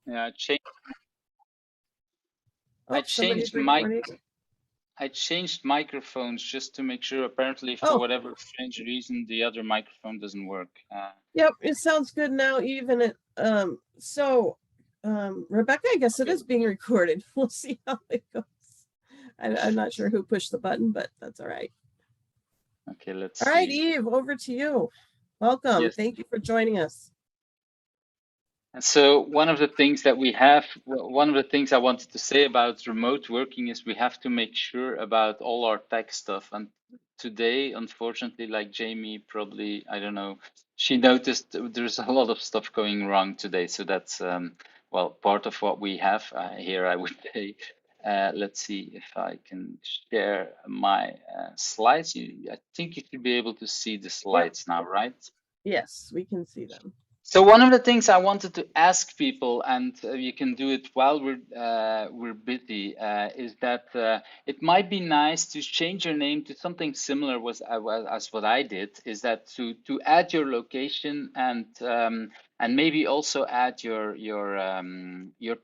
Yeah, Oh, somebody's recording. I changed microphones just to make sure. Apparently, for Oh, whatever strange reason, the other microphone doesn't work. yep, it sounds good now. Even it. Rebecca, I guess it Okay, is being recorded. We'll see how it goes. I'm not sure who pushed the button, but that's all right. okay, let's All right, see. Yves, over to you. Welcome. Yes. Thank you for joining us. And so one of the things that we have, one of the things I wanted to say about remote working is we have to make sure about all our tech stuff. And today, unfortunately, like Jamie probably, I don't know, she noticed there's a lot of stuff going wrong today. So that's, well, part of what we have here, I would say. Let's see if I can share my slides. I think you should be able to see the Yep. slides now, right? Yes, we can see them. So one of the things I wanted to ask people, and you can do it while we're busy, is that it might be nice to change your name to something similar as what I did. Is that to add your location and maybe also add your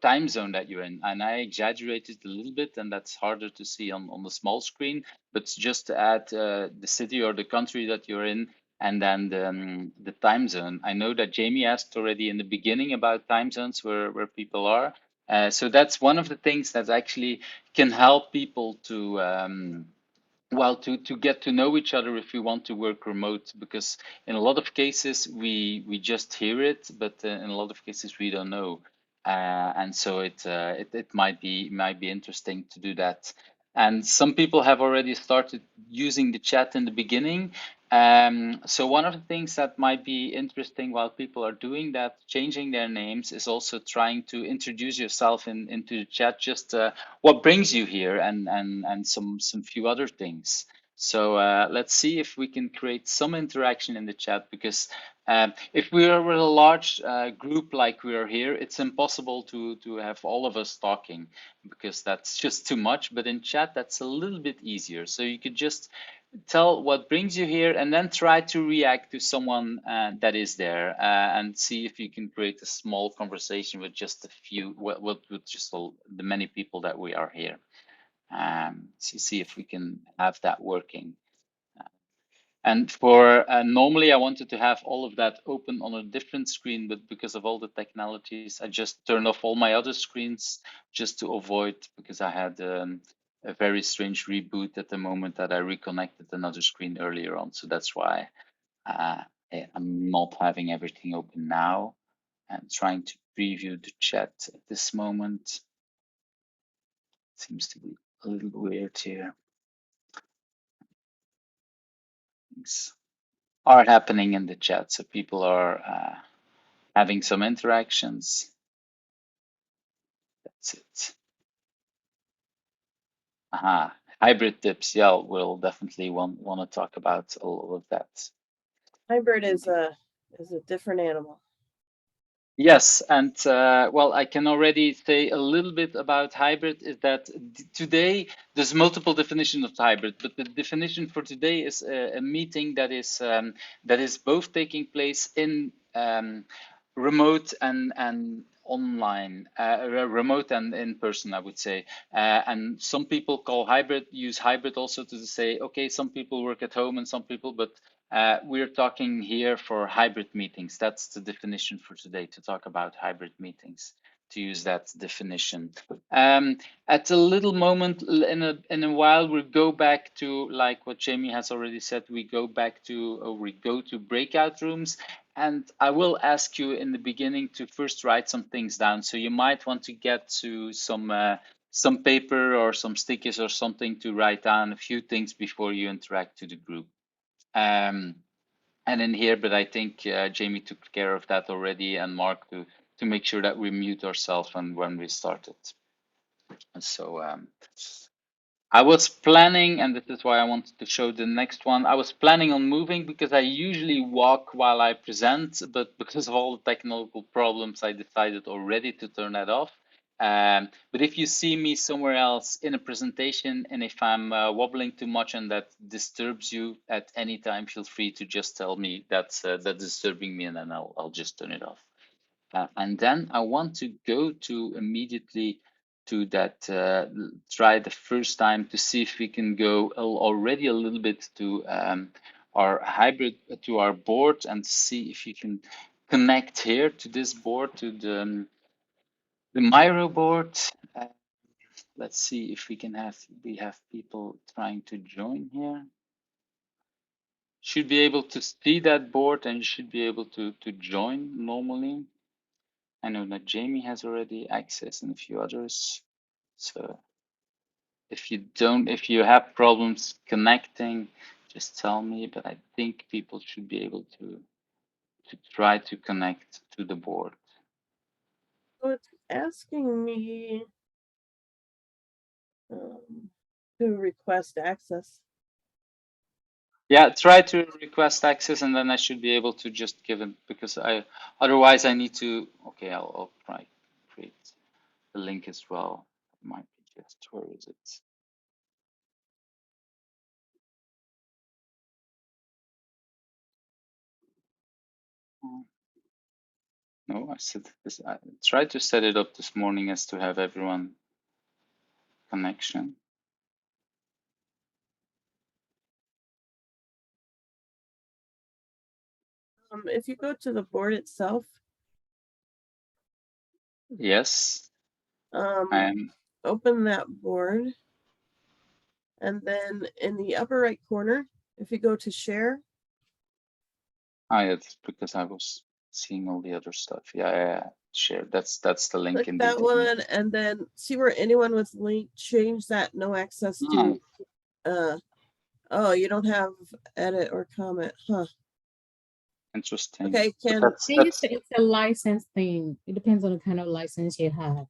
time zone that you're in. And I exaggerated a little bit, and that's harder to see on the small screen. But just to add the city or the country that you're in and then the time zone. I know that Jamie asked already in the beginning about time zones where people are. So that's one of the things that actually can help people to well to get to know each other if we want to work remote, because in a lot of cases we just hear it, but in a lot of cases we don't know. And so it might be interesting to do that. And some people have already started using the chat in the beginning. So one of the things that might be interesting while people are doing that, changing their names, is also trying to introduce yourself into the chat, just what brings you here, and some few other things. So let's see if we can create some interaction in the chat, because if we are with a large group like we are here, it's impossible to have all of us talking, because that's just too much. But in chat, that's a little bit easier. So you could just tell what brings you here, and then try to react to someone that is there, and see if you can create a small conversation with just a few, with just the many people that we are here. See if we can have that working. And for normally, I wanted to have all of that open on a different screen, but because of all the technologies, I just turned off all my other screens just to avoid, because I had a very strange reboot at the moment that I reconnected another screen earlier on. So that's why uh, I'm not having everything open now. I'm trying to preview the chat at this moment. Seems to be a little weird here. Things are happening in the chat, so people are having some interactions. That's it. Aha, hybrid tips. Yeah, we'll definitely want to talk about all of that. Hybrid is a different animal. Yes, and well, I can already say a little bit about hybrid. Is that today there's multiple definitions of hybrid, but the definition for today is a meeting that is both taking place in remote and online, remote and in person, I would say. And some people use hybrid also to say, okay, some people work at home and some people, but we're talking here for hybrid meetings. That's the definition for today, to talk about hybrid meetings, to use that definition. At a little moment in a while, we'll go back to, like what Jamie has already said, we go to breakout rooms. And I will ask you in the beginning to first write some things down. So you might want to get to some paper or some stickers or something to write down a few things before you interact to the group. Um, and in here, but I think Jamie took care of that already, and Mark, to make sure that we mute ourselves when we started. So I was planning, and this is why I wanted to show the next one. I was planning on moving because I usually walk while I present, but because of all the technical problems, I decided already to turn that off. But if you see me somewhere else in a presentation, and if I'm wobbling too much and that disturbs you at any time, feel free to just tell me that's disturbing me, and then I'll just turn it off. And then I want to go to immediately to that, try the first time to see if we can go already a little bit to our hybrid, to our board, and see if you can connect here to this board, to the Miro board. Uh, let's see if we have people trying to join here. Should be able to see that board and you should be able to join normally. I know that Jamie has already access and a few others. So if you have problems connecting, just tell me, but I think people should be able to try to connect to the board. So it's asking me to request access. Yeah, try to request access and then I should be able to just give it because otherwise I need to, okay, I'll try create the link as well. It might be just, where is it? No, I said this. I tried to set it up this morning as to have everyone connection. If you go to the board itself, Yes, I am. open that board, and then in the upper right corner, if you go to share, It's because I was seeing all the other stuff. Yeah. Share. That's the link click indeed. that one, and then see where anyone with link, change that no access Oh, to oh, you don't have edit or comment, huh? interesting. Okay, But can It's a license thing. It depends on the kind of license you have.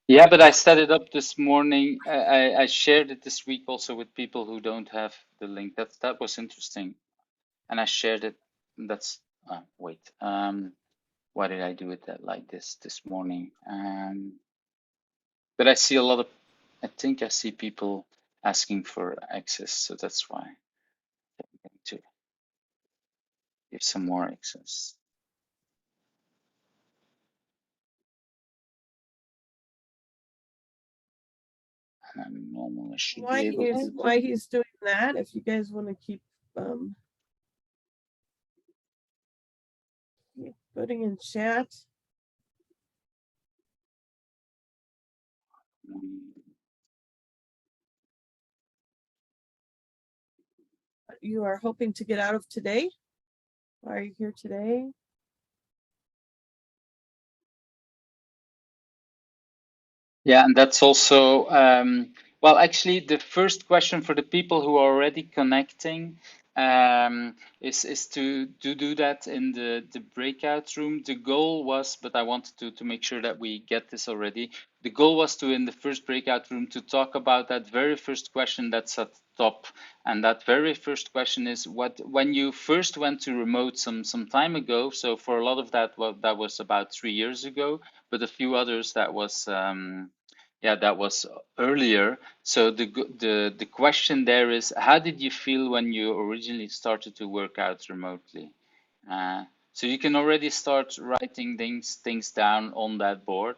yeah, but I set it up this morning. I shared it this week also with people who don't have the link. That was interesting, and I shared it. That's wait. Why did I do it that like this morning? But I see a lot of. I think I see people asking for access, so that's why I'm going to give some more access. And I normally should why be able he's to. why he's doing that, if you guys want to keep putting in chat, you are hoping to get out of today. Why are you here today? Yeah, and that's also, well, actually, the first question for the people who are already connecting is to do that in the breakout room. The goal was, but I wanted to make sure that we get this already. The goal was to, in the first breakout room, to talk about that very first question that's at the top. And that very first question is when you first went to remote some time ago, so for a lot of that, well, that was about 3 years ago, but a few others that was yeah, that was earlier. So the question there is, how did you feel when you originally started to work out remotely? So you can already start writing things down on that board.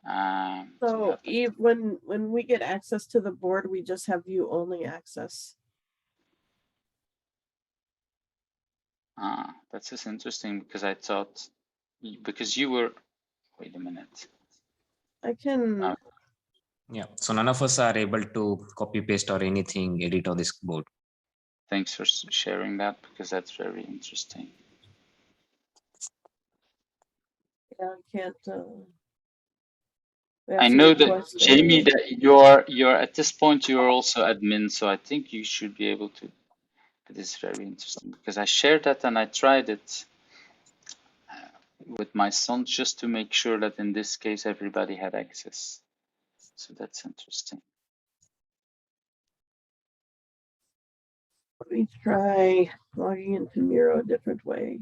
So you So have that. Eve, when we get access to the board, we just have view only access. That's just interesting because I thought because you were. Wait a minute. I can. Yeah, so none of us are able to copy paste or anything, edit on this board. Thanks for sharing that because that's very interesting. Yeah, I can't. I know that Jamie, that you're at this point you're also admin, so I think you should be able to. It is very interesting because I shared that and I tried it with my son just to make sure that in this case everybody had access. So that's interesting. Let me try logging into Miro a different way.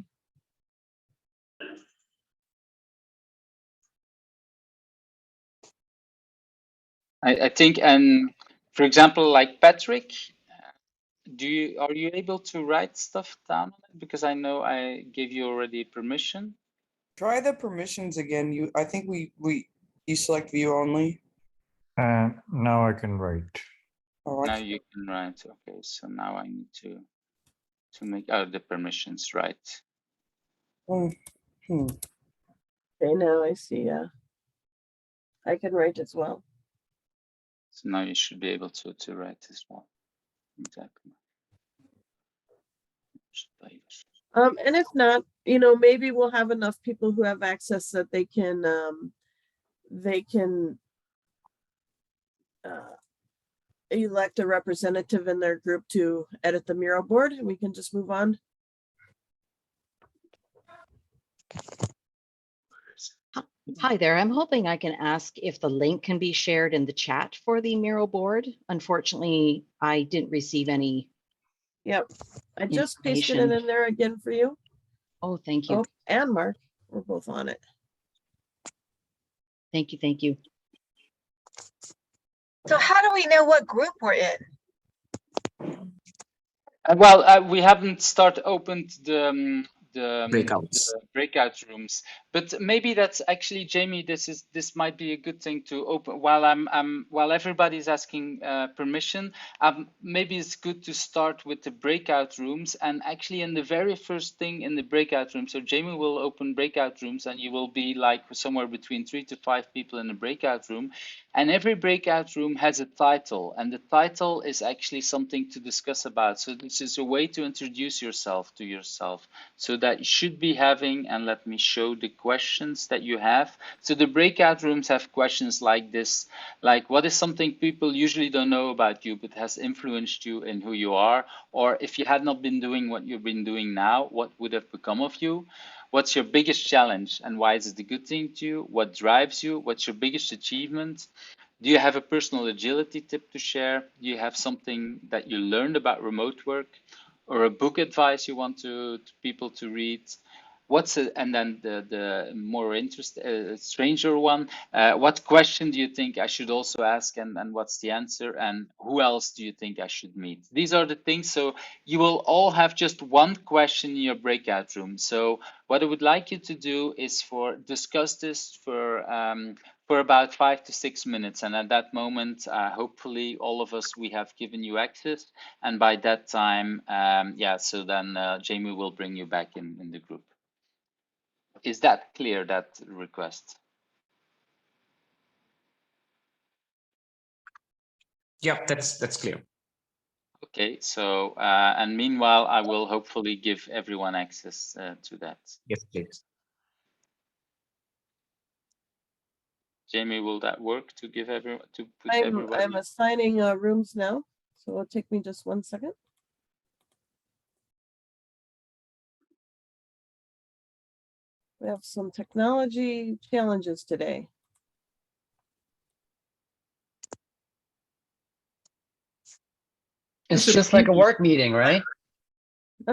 I think, and for example, like Patrick, are you able to write stuff down on it? Because I know I gave you already permission. Try the permissions again. I think you select view only. Now I can write. Oh, Now you can write. Okay, so now I need to make the permissions right. hmm. Okay, now I see. I can write as well. So now you should be able to write as well. Exactly. And if not, you know, maybe we'll have enough people who have access that they can elect a representative in their group to edit the mural board, and we can just move on. Hi there. I'm hoping I can ask if the link can be shared in the chat for the mural board. Unfortunately, I didn't receive any. Yep. I just pasted it information. in there again for you. Oh, thank you. Oh, and Mark, we're both on it. Thank you. Thank you. So how do we know what group we're in? Well, we haven't opened the Breakouts. breakout rooms, but maybe that's actually, Jamie, this might be a good thing to open while everybody's asking permission. Maybe it's good to start with the breakout rooms, and actually in the very first thing in the breakout room. So Jamie will open breakout rooms, and you will be like somewhere between 3 to 5 people in a breakout room, and every breakout room has a title, and the title is actually something to discuss about. So this is a way to introduce yourself to yourself. So that you should be having, and let me show the questions that you have. So the breakout rooms have questions like this, like what is something people usually don't know about you but has influenced you in who you are? Or if you had not been doing what you've been doing now, what would have become of you? What's your biggest challenge and why is it a good thing to you? What drives you? What's your biggest achievement? Do you have a personal agility tip to share? Do you have something that you learned about remote work, or a book advice you want people to read? And then the more stranger one, what question do you think I should also ask, and what's the answer, and who else do you think I should meet? These are the things. So you will all have just one question in your breakout room. So what I would like you to do is discuss this for about 5 to 6 minutes, and at that moment, hopefully all of us, we have given you access, and by that time, so then Jamie will bring you back in the group. Is that clear, that request? Yeah, that's clear. Okay, so and meanwhile, I will hopefully give everyone access to that. Yes, please. Jamie, will that work to give everyone, to put everybody? I'm assigning rooms now, so it'll take me just 1 second. We have some technology challenges today. It's just like a work meeting, right?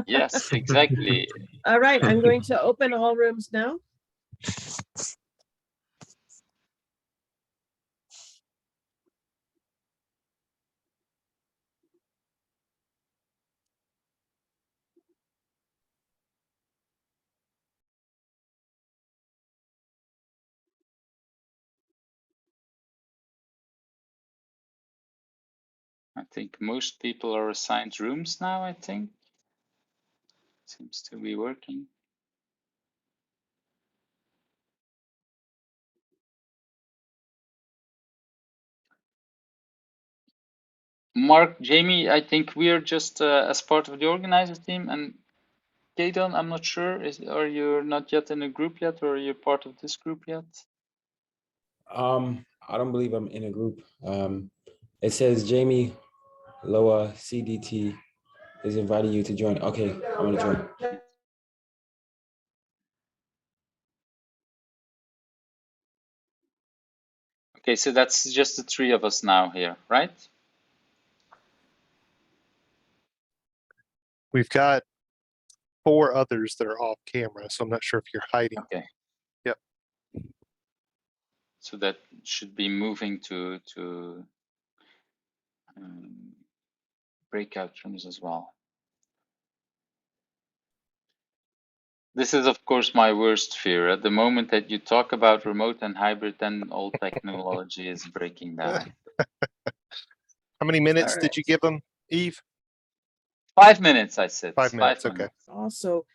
Yes, exactly. All right, I'm going to open all rooms now. I think most people are assigned rooms now, I think. Seems to be working. Mark, Jamie, I think we are just as part of the organizer team, and Gaydon, I'm not sure, are you not yet in a group yet, or are you part of this group yet? I don't believe I'm in a group. It says Jamie Loa CDT is inviting you to join. Okay, I'm gonna join. Okay, so that's just the 3 of us now here, right? We've got 4 others that are off camera, so I'm not sure if you're hiding. Okay. Yep. So that should be moving to breakout rooms as well. This is, of course, my worst fear. At the moment that you talk about remote and hybrid, then all technology is breaking down. How many minutes All did you right. give them, Yves? 5 minutes, I said. 5 minutes. Okay. minutes. Also,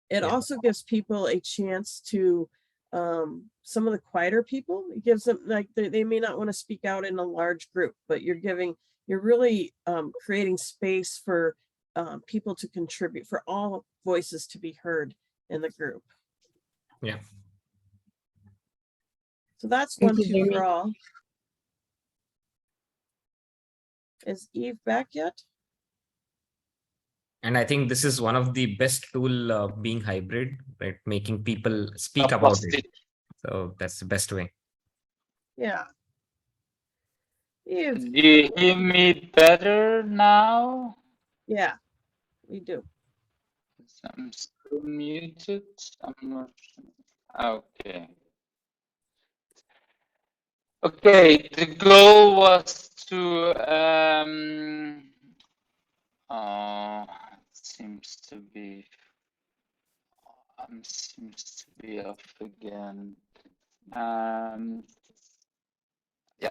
it Yeah. also gives people a chance to, some of the quieter people, it gives them, like, they may not want to speak out in a large group, but you're really creating space for people to contribute, for all voices to be heard in the group. Yeah. So that's Thank 1, you, 2 Jamie. for all. Is Yves back yet? And I think this is one of the best tool being hybrid, right? Making people speak about it. So that's the best way. Yeah. Yves. Do you hear me better now? Yeah, we do. I'm still muted. I'm not sure. Okay. Okay, the goal was to seems to be off again. Yeah,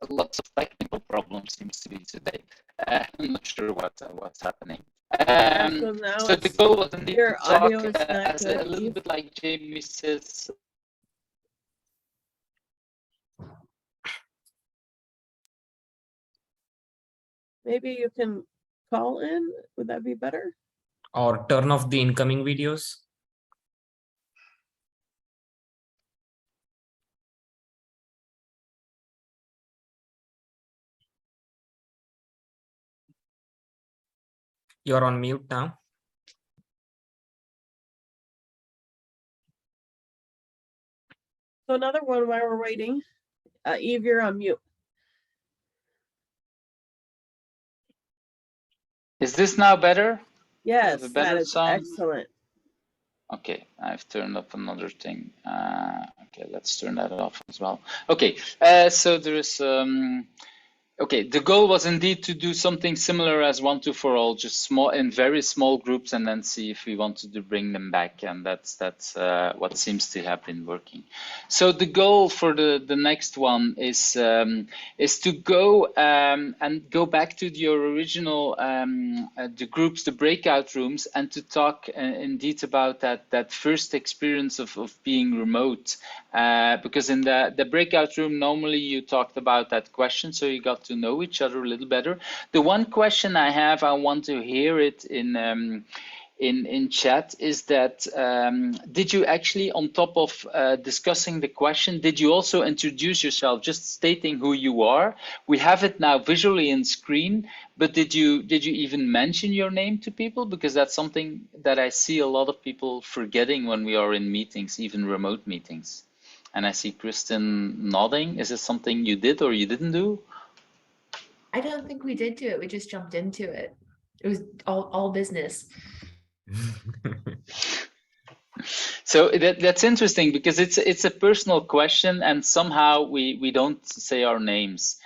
lots of technical problems seems to be today. I'm not sure what's happening. So now So the goal was indeed your to talk audio is not as a good, little Yves. bit like Jamie says. Maybe you can call in. Would that be better? Or turn off the incoming videos. You're on mute now. So another one while we're waiting. Yves, you're on mute. Is this now better? Yes, Have a that better is sound? excellent. Okay, I've turned off another thing. Okay, let's turn that off as well. Okay, so there is okay, the goal was indeed to do something similar as 1, 2 for all, just small in very small groups, and then see if we wanted to bring them back, and that's what seems to have been working. So the goal for the next one is to go and go back to your original the groups, the breakout rooms, and to talk indeed about that first experience of being remote, because in the breakout room normally you talked about that question, so you got to know each other a little better. The one question I have, I want to hear it in chat, is that did you actually, on top of discussing the question, did you also introduce yourself, just stating who you are? We have it now visually in screen, but did you even mention your name to people? Because that's something that I see a lot of people forgetting when we are in meetings, even remote meetings. And I see Kristen nodding. Is it something you did or you didn't do? I don't think we did do it. We just jumped into it. It was all business. So that's interesting, because it's a personal question, and somehow we don't say our names.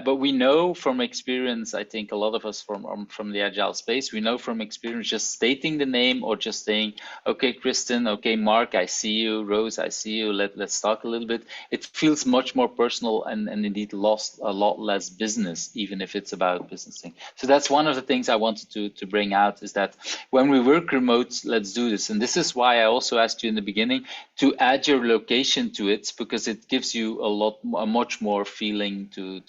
But we know from experience, I think a lot of us from the Agile space, we know from experience, just stating the name or just saying, okay, Kristen, okay, Mark, I see you, Rose, I see you, let's talk a little bit. It feels much more personal and indeed lost a lot less business, even if it's about business thing. So that's one of the things I wanted to bring out, is that when we work remote, let's do this. And this is why I also asked you in the beginning to add your location to it, because it gives you a much more feeling to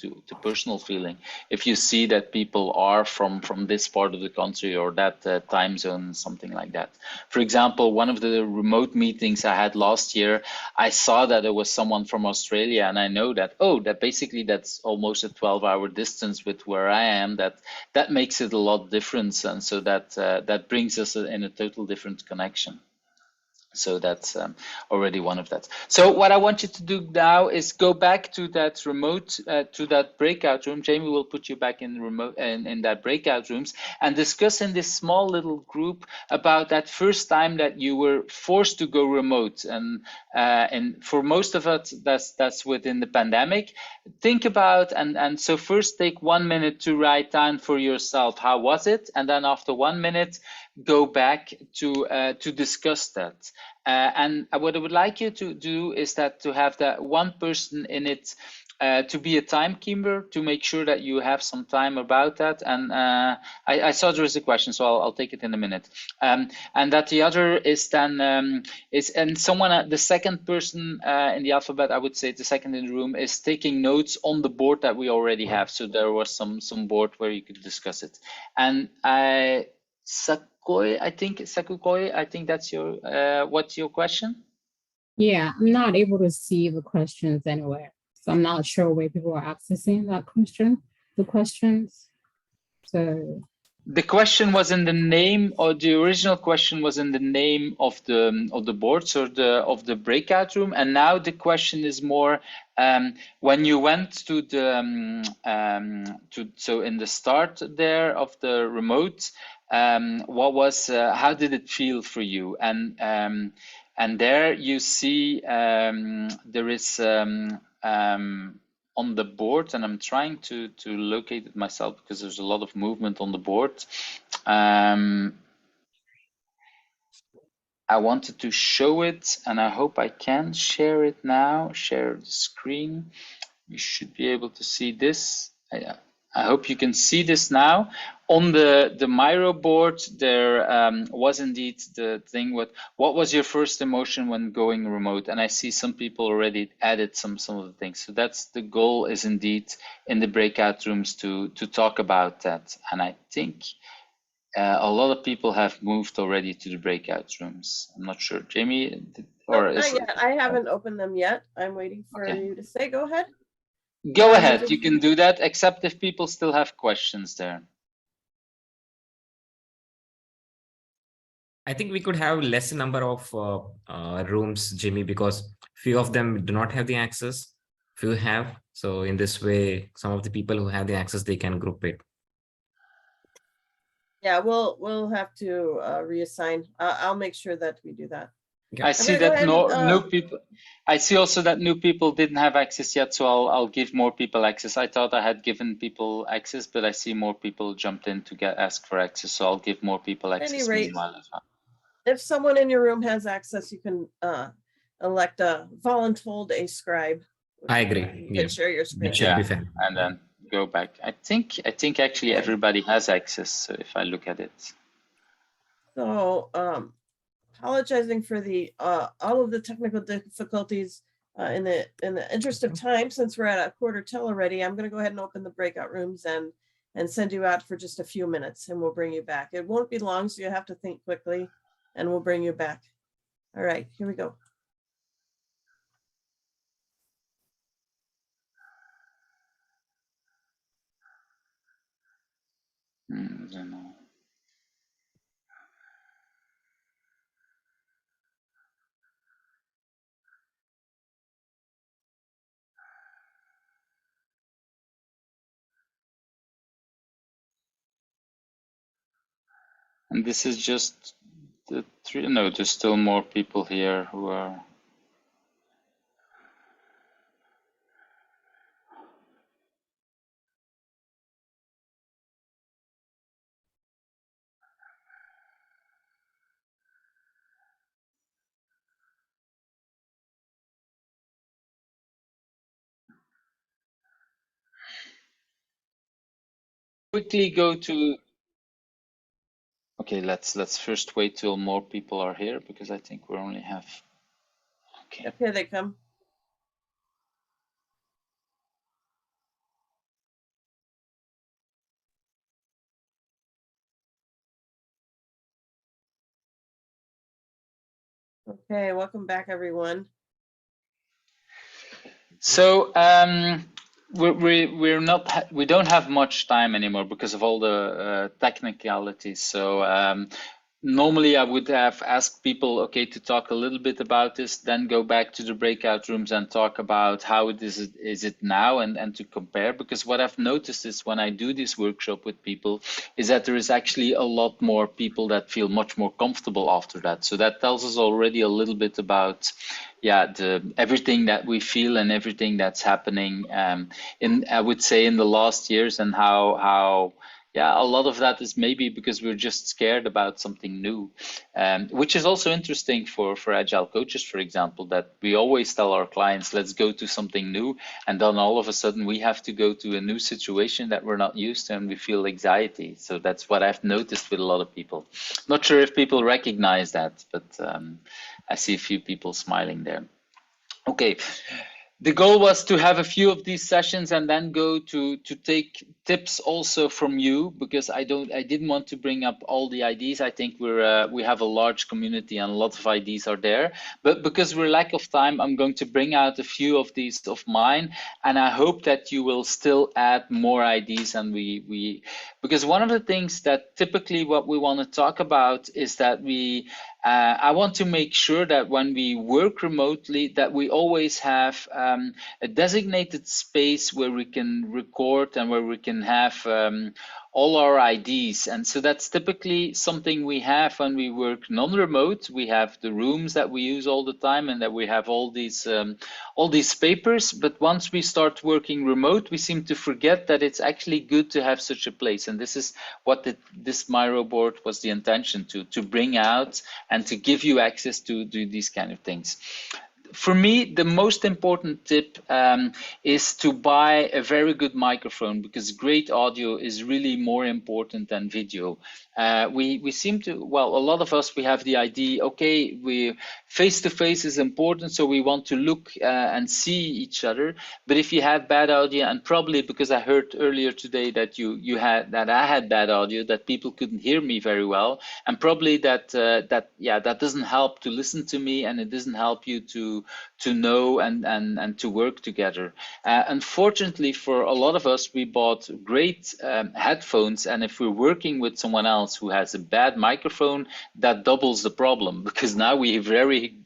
personal feeling. If you see that people are from this part of the country or that time zone, something like that. For example, one of the remote meetings I had last year, I saw that there was someone from Australia, and I know that, oh, that basically that's almost a 12-hour distance with where I am. That makes it a lot different, and so that brings us in a total different connection. So that's already one of that. So what I want you to do now is go back to that remote, to that breakout room. Jamie will put you back in remote in that breakout rooms, and discuss in this small little group about that first time that you were forced to go remote. And for most of us, that's within the pandemic. Think about and so first take 1 minute to write down for yourself, how was it? And then after 1 minute, go back to discuss that. And what I would like you to do is that to have that one person in it to be a timekeeper, to make sure that you have some time about that. And I saw there is a question, so I'll take it in a minute. And that the other is then and someone, the second person in the alphabet, I would say the second in the room, is taking notes on the board that we already have. So there was some board where you could discuss it. And Sakoi, I think that's your what's your question? Yeah, I'm not able to see the questions anywhere. So I'm not sure where people are accessing that question, the questions. So the question was in the name, or the original question was in the name of the boards or of the breakout room, and now the question is more when you went to the so in the start there of the remote, what was how did it feel for you? And there you see there is on the board, and I'm trying to locate it myself because there's a lot of movement on the board. I wanted to show it, and I hope I can share it now. Share the screen. You should be able to see this. I hope you can see this now. On the Miro board, there was indeed the thing with what was your first emotion when going remote? And I see some people already added some of the things. So that's the goal, is indeed in the breakout rooms to talk about that. And I think a lot of people have moved already to the breakout rooms. I'm not sure, Jamie, or not yet. I haven't opened them yet. I'm waiting for you to say. Go ahead. Go ahead, you can do that, except if people still have questions there. I think we could have less number of rooms, Jimmy, because few of them do not have the access, few have. So in this way, some of the people who have the access, they can group it. Yeah, we'll have to reassign. I'll make sure that we do that. I see that no people. I see also that new people didn't have access yet, so I'll give more people access. I thought I had given people access, but I see more people jumped in to ask for access, so I'll give more people access. At any rate, meanwhile as well. If someone in your room has access, you can elect a voluntold a scribe. I agree. You can share your screen. Yeah, and then go back. I think actually everybody has access. So if I look at it. So apologizing for the all of the technical difficulties. In the interest of time, since we're at a quarter till already, I'm going to go ahead and open the breakout rooms and send you out for just a few minutes, and we'll bring you back. It won't be long, so you have to think quickly, and we'll bring you back. All right, here we go. I don't know. And this is just the three. No, there's still more people here who are. Quickly go to. Okay, let's first wait till more people are here, because I think we only have. Okay. Yep, here they come. Okay, welcome back, everyone. So we don't have much time anymore because of all the technicalities. So normally I would have asked people, okay, to talk a little bit about this, then go back to the breakout rooms and talk about how is it now, and to compare. Because what I've noticed is when I do this workshop with people is that there is actually a lot more people that feel much more comfortable after that. So that tells us already a little bit about everything that we feel and everything that's happening in, I would say, in the last years, and how Yeah, a lot of that is maybe because we're just scared about something new, which is also interesting for agile coaches, for example, that we always tell our clients, let's go to something new, and then all of a sudden we have to go to a new situation that we're not used to, and we feel anxiety. So that's what I've noticed with a lot of people. Not sure if people recognize that, but I see a few people smiling there. Okay. The goal was to have a few of these sessions and then go to take tips also from you, because I didn't want to bring up all the ideas. I think we have a large community and lots of ideas are there, but because we're lack of time, I'm going to bring out a few of these of mine, and I hope that you will still add more ideas. And because one of the things that typically what we want to talk about is that I want to make sure that when we work remotely, that we always have a designated space where we can record and where we can have all our IDs. And so that's typically something we have when we work non-remote. We have the rooms that we use all the time, and that we have all these papers. But once we start working remote, we seem to forget that it's actually good to have such a place. And this is what this Miro board was the intention to bring out and to give you access to do these kind of things. For me, the most important tip is to buy a very good microphone, because great audio is really more important than video. We seem to, well, a lot of us, we have the idea, okay, face-to-face is important, so we want to look and see each other. But if you have bad audio, and probably because I heard earlier today that I had bad audio, that people couldn't hear me very well, and probably that doesn't help to listen to me, and it doesn't help you to know and to work together. Unfortunately, for a lot of us, we bought great headphones, and if we're working with someone else who has a bad microphone, that doubles the problem, because now we very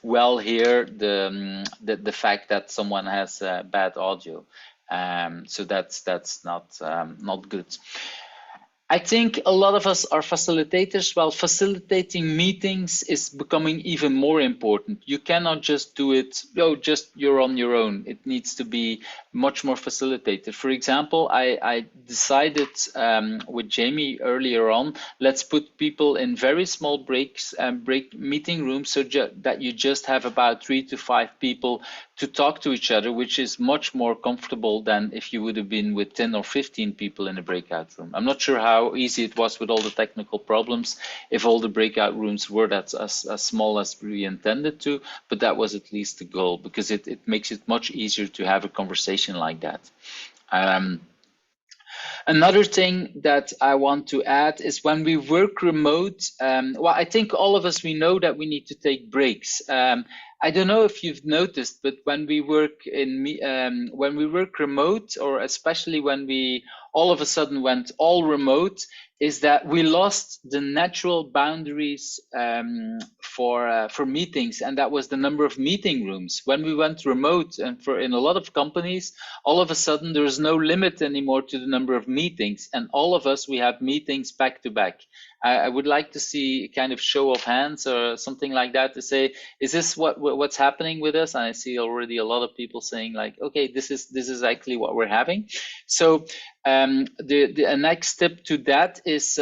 well hear the fact that someone has bad audio. So that's not good. I think a lot of us are facilitators. Well, facilitating meetings is becoming even more important. You cannot just do it, you're on your own. It needs to be much more facilitated. For example, I decided with Jamie earlier on, let's put people in very small breaks and break meeting rooms, so that you just have about 3 to 5 people to talk to each other, which is much more comfortable than if you would have been with 10 or 15 people in a breakout room. I'm not sure how easy it was with all the technical problems, if all the breakout rooms were as small as we intended to, but that was at least the goal, because it makes it much easier to have a conversation like that. Another thing that I want to add is when we work remote, well, I think all of us, we know that we need to take breaks. I don't know if you've noticed, but when we work remote, or especially when we all of a sudden went all remote, is that we lost the natural boundaries for meetings, and that was the number of meeting rooms. When we went remote, and in a lot of companies, all of a sudden there is no limit anymore to the number of meetings, and all of us, we have meetings back to back. I would like to see a kind of show of hands or something like that to say, is this what's happening with us? And I see already a lot of people saying like, okay, this is actually what we're having. So the next step to that is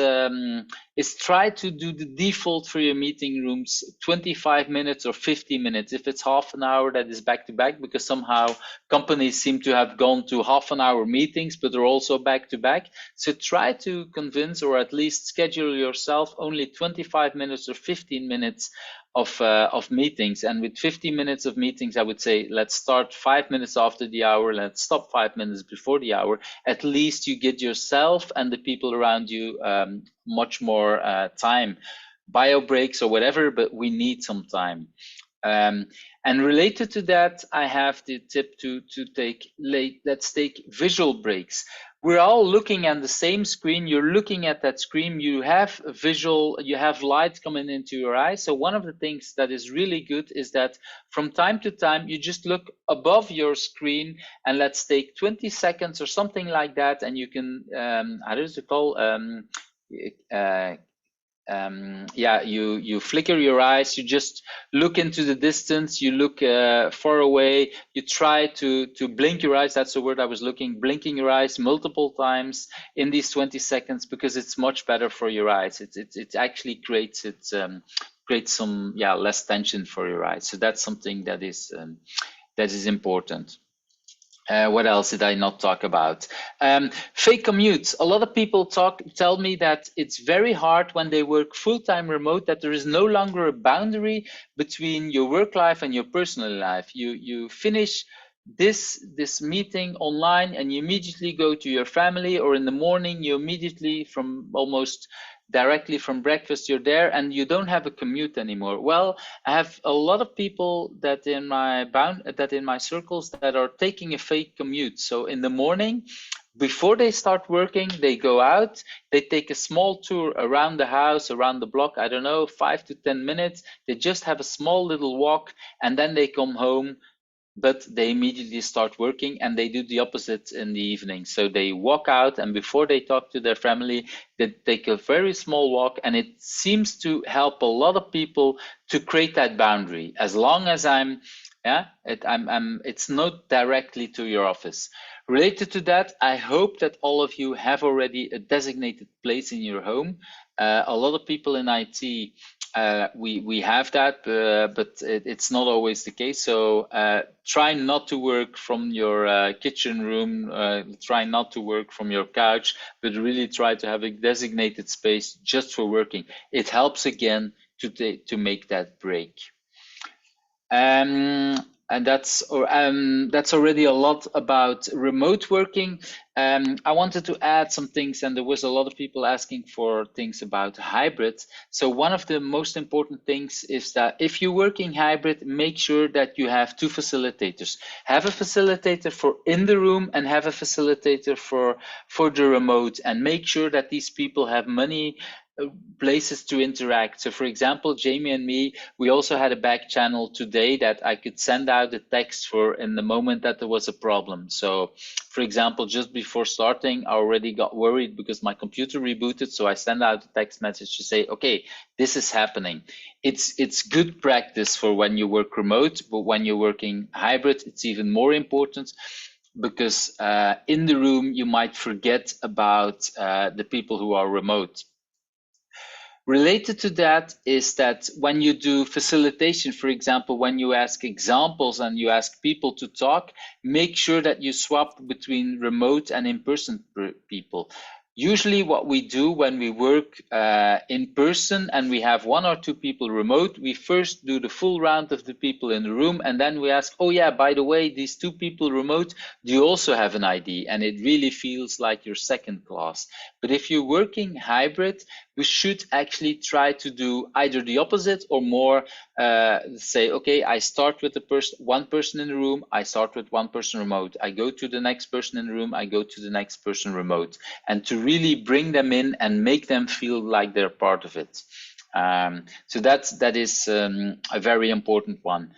try to do the default for your meeting rooms 25 minutes or 50 minutes. If it's half an hour, that is back to back, because somehow companies seem to have gone to half an hour meetings, but they're also back to back. So try to convince, or at least schedule yourself only 25 minutes or 15 minutes of meetings. And with 50 minutes of meetings, I would say, let's start 5 minutes after the hour, let's stop 5 minutes before the hour. At least you get yourself and the people around you much more time, bio breaks or whatever, but we need some time. And related to that, I have the tip to take, let's take visual breaks. We're all looking at the same screen. You're looking at that screen. You have you have light coming into your eyes. So one of the things that is really good is that from time to time, you just look above your screen, and let's take 20 seconds or something like that. And you can, how does it call? yeah, you flicker your eyes, you just look into the distance, you look far away, you try to blink your eyes. That's the word I was looking, blinking your eyes multiple times in these 20 seconds, because it's much better for your eyes. It actually creates some less tension for your eyes. So that's something that is important. What else did I not talk about? Fake commutes. A lot of people tell me that it's very hard when they work full-time remote, that there is no longer a boundary between your work life and your personal life. You finish this meeting online and you immediately go to your family, or in the morning you immediately, from almost directly from breakfast, you're there and you don't have a commute anymore. Well, I have a lot of people that in my circles that are taking a fake commute. So in the morning, before they start working, they go out, they take a small tour around the house, around the block, I don't know, 5 to 10 minutes. They just have a small little walk, and then they come home, but they immediately start working, and they do the opposite in the evening. So they walk out, and before they talk to their family, they take a very small walk, and it seems to help a lot of people to create that boundary. As long as it's not directly to your office. Related to that, I hope that all of you have already a designated place in your home. A lot of people in IT, we have that, but it's not always the case. So try not to work from your kitchen room, try not to work from your couch, but really try to have a designated space just for working. It helps again to make that break. And that's already a lot about remote working. I wanted to add some things, and there was a lot of people asking for things about hybrid. So one of the most important things is that if you're working hybrid, make sure that you have 2 facilitators. Have a facilitator for in the room and have a facilitator for the remote, and make sure that these people have many places to interact. So for example, Jamie and me, we also had a back channel today that I could send out a text for in the moment that there was a problem. So for example, just before starting, I already got worried because my computer rebooted. So I sent out a text message to say, okay, this is happening. It's good practice for when you work remote, but when you're working hybrid, it's even more important, because in the room, you might forget about the people who are remote. Related to that is that when you do facilitation, for example, when you ask examples and you ask people to talk, make sure that you swap between remote and in-person people. Usually what we do when we work in person and we have 1 or 2 people remote, we first do the full round of the people in the room, and then we ask, oh yeah, by the way, these 2 people remote, do you also have an ID? And it really feels like you're second class. But if you're working hybrid, we should actually try to do either the opposite or more, say, okay, I start with one person in the room, I start with 1 person remote, I go to the next person in the room, I go to the next person remote, and to really bring them in and make them feel like they're part of it. So that is a very important one.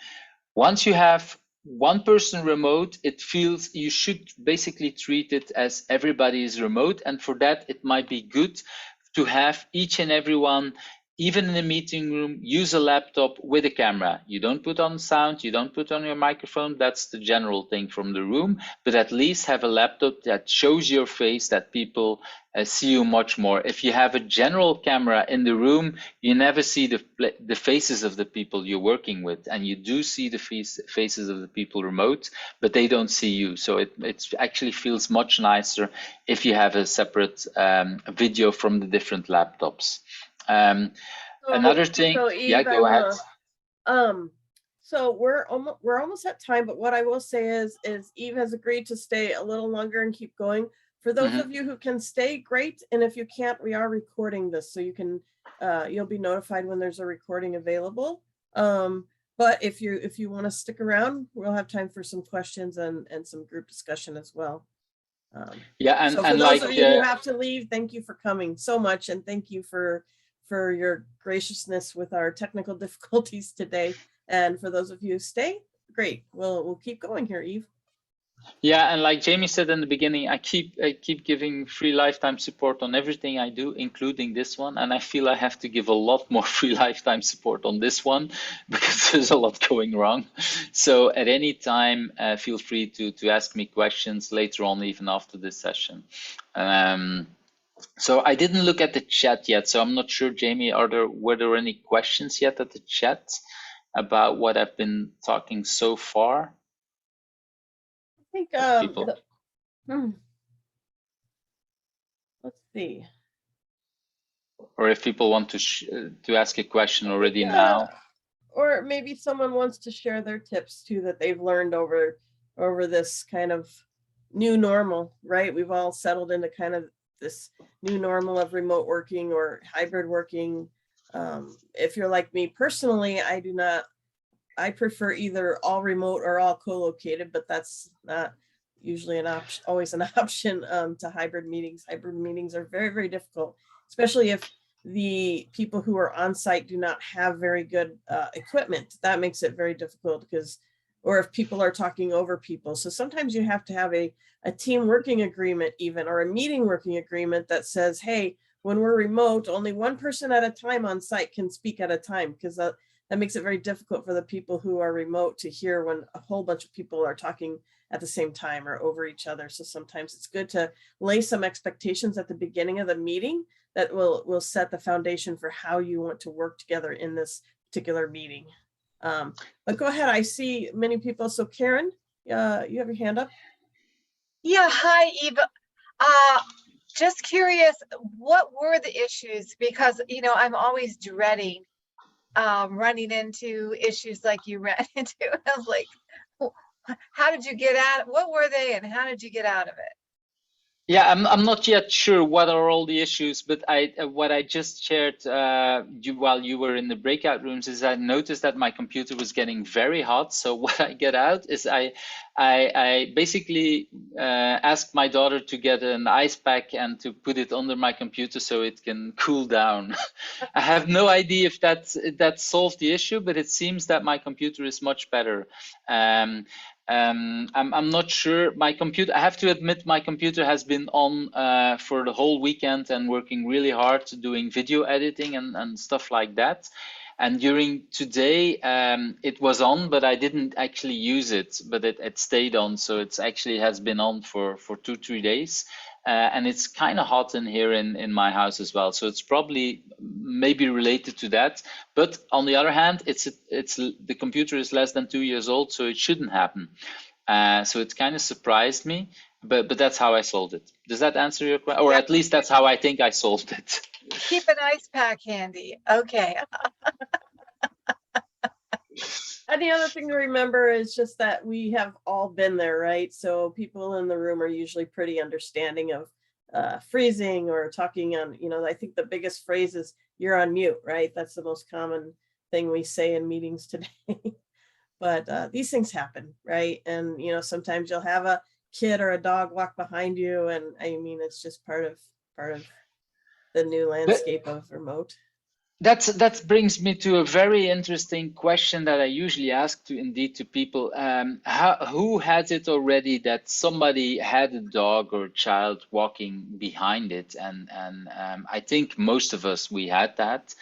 Once you have 1 person remote, it feels you should basically treat it as everybody is remote, and for that it might be good to have each and everyone, even in a meeting room, use a laptop with a camera. You don't put on sound, you don't put on your microphone, that's the general thing from the room, but at least have a laptop that shows your face, that people see you much more. If you have a general camera in the room, you never see the faces of the people you're working with, and you do see the faces of the people remote, but they don't see you. So it actually feels much nicer if you have a separate video from the different laptops. Another thing, so Yves, yeah, go ahead. So we're almost at time, but what I will say is Yves has agreed to stay a little longer and keep going. For those of you who can stay, great. And if you can't, we are recording this, so you can you'll be notified when there's a recording available. But if you want to stick around, we'll have time for some questions and some group discussion as well. Yeah, and so for those of you who have to leave, thank you for coming so much, and thank you for your graciousness with our technical difficulties today. And for those of you who stay, great. We'll keep going here, Yves. Yeah, and like Jamie said in the beginning, I keep giving free lifetime support on everything I do, including this one, and I feel I have to give a lot more free lifetime support on this one because there's a lot going wrong. So at any time, feel free to ask me questions later on, even after this session. So I didn't look at the chat yet, so I'm not sure, Jamie, were there any questions yet at the chat about what I've been talking so far? I think People. let's see. Or if people want to ask a question already now. Or maybe someone wants to share their tips too that they've learned over this kind of new normal, right? We've all settled into kind of this new normal of remote working or hybrid working. If you're like me personally, I prefer either all remote or all co-located, but that's not usually an option, always an option to hybrid meetings. Hybrid meetings are very, very difficult, especially if the people who are on site do not have very good equipment. That makes it very difficult or if people are talking over people. So sometimes you have to have a team working agreement even, or a meeting working agreement that says, hey, when we're remote, only one person at a time on site can speak at a time, because that makes it very difficult for the people who are remote to hear when a whole bunch of people are talking at the same time or over each other. So sometimes it's good to lay some expectations at the beginning of the meeting that will set the foundation for how you want to work together in this particular meeting. But go ahead, I see many people. So Karen, you have your hand up. Yeah, hi, Eve. Just curious, what were the issues? Because, you know, I'm always dreading running into issues like you ran into. I was like, how did you get out? What were they and how did you get out of it? Yeah, I'm not yet sure what are all the issues, but what I just shared while you were in the breakout rooms is I noticed that my computer was getting very hot. So what I get out is I basically asked my daughter to get an ice pack and to put it under my computer so it can cool down. I have no idea if that solved the issue, but it seems that my computer is much better. I'm not sure. My computer, I have to admit, my computer has been on for the whole weekend and working really hard doing video editing and stuff like that. And during today, it was on, but I didn't actually use it, but it stayed on. So it's actually has been on for 2-3 days. And it's kind of hot in here in my house as well. So it's probably maybe related to that. But on the other hand, the computer is less than 2 years old, so it shouldn't happen. So it kind of surprised me, but that's how I solved it. Does that answer your question? Or at least that's how I think I solved it. Keep an ice pack handy. Okay. And the other thing to remember is just that we have all been there, right? So people in the room are usually pretty understanding of freezing or talking on, you know, I think the biggest phrase is you're on mute, right? That's the most common thing we say in meetings today. But these things happen, right? And, you know, sometimes you'll have a kid or a dog walk behind you. And I mean, it's just part of the new landscape of remote. That brings me to a very interesting question that I usually ask to people. Who has it already that somebody had a dog or child walking behind it? And I think most of us, we had that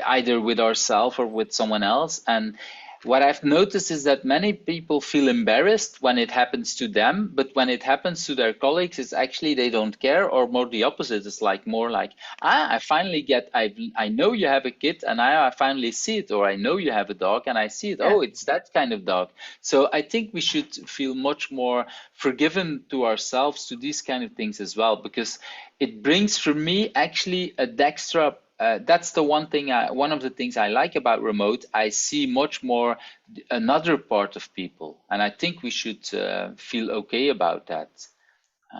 either with ourselves or with someone else. And what I've noticed is that many people feel embarrassed when it happens to them, but when it happens to their colleagues, it's actually they don't care, or more the opposite. It's more like, I finally I know you have a kid and I finally see it, or I know you have a dog and I see it. Yeah. Oh, it's that kind of dog. So I think we should feel much more forgiven to ourselves to these kind of things as well, because it brings for me actually an extra. That's the one of the things I like about remote. I see much more another part of people, and I think we should feel okay about that.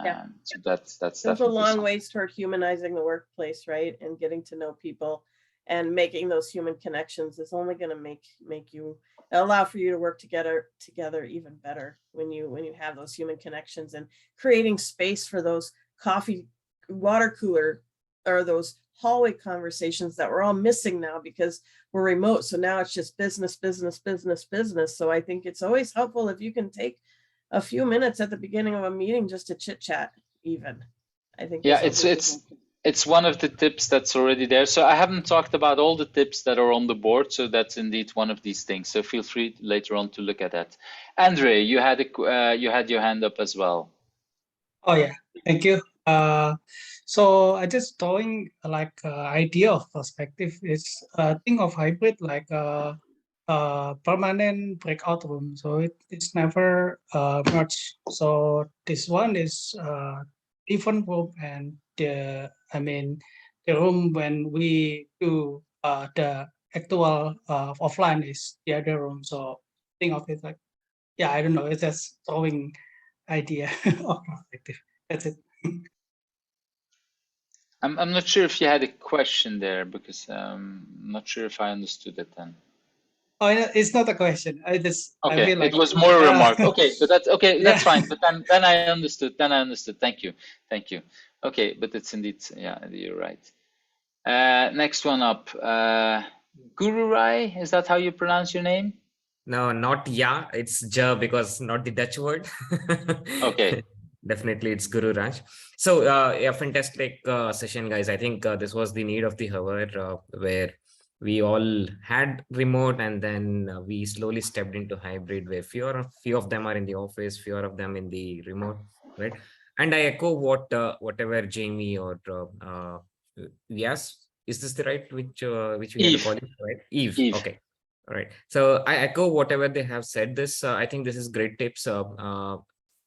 Yeah. So that's There's a long ways toward humanizing the workplace, right? And getting to know people and making those human connections is only going to make you allow for you to work together even better when you have those human connections, and creating space for those coffee, water cooler, or those hallway conversations that we're all missing now because we're remote. So now it's just business. So I think it's always helpful if you can take a few minutes at the beginning of a meeting just to chit chat even. I think Yeah, this will be- it's one of the tips that's already there. So I haven't talked about all the tips that are on the board. So that's indeed one of these things. So feel free later on to look at that. Andre, you had you had your hand up as well. Oh yeah, thank you. So I just throwing like idea of perspective is think of hybrid like permanent breakout room. So it's never merged. So this one is different room, and the room when we do the actual offline is the other room. So think of it like, yeah, I don't know. It's just throwing idea of perspective. That's it. I'm not sure if you had a question there because I'm not sure if I understood it then. Oh, it's not a question. I Okay, feel like it was more a remark. Okay, but that's okay. That's fine. But then I understood. Then I understood. Thank you. Thank you. Okay, but it's indeed, yeah, you're right. Next one up, Guru Rai. Is that how you pronounce your name? No, not yeah. It's ja because not the Dutch word. Okay. Definitely, it's Guru Raj. So, yeah, fantastic session, guys. I think this was the need of the hour where we all had remote, and then we slowly stepped into hybrid, where few of them are in the office, few of them in the remote, right? And I echo whatever Jamie or yes, is this the right which we had to call it, right? Eve. Okay. All right. So I echo whatever they have said. I think this is great tips.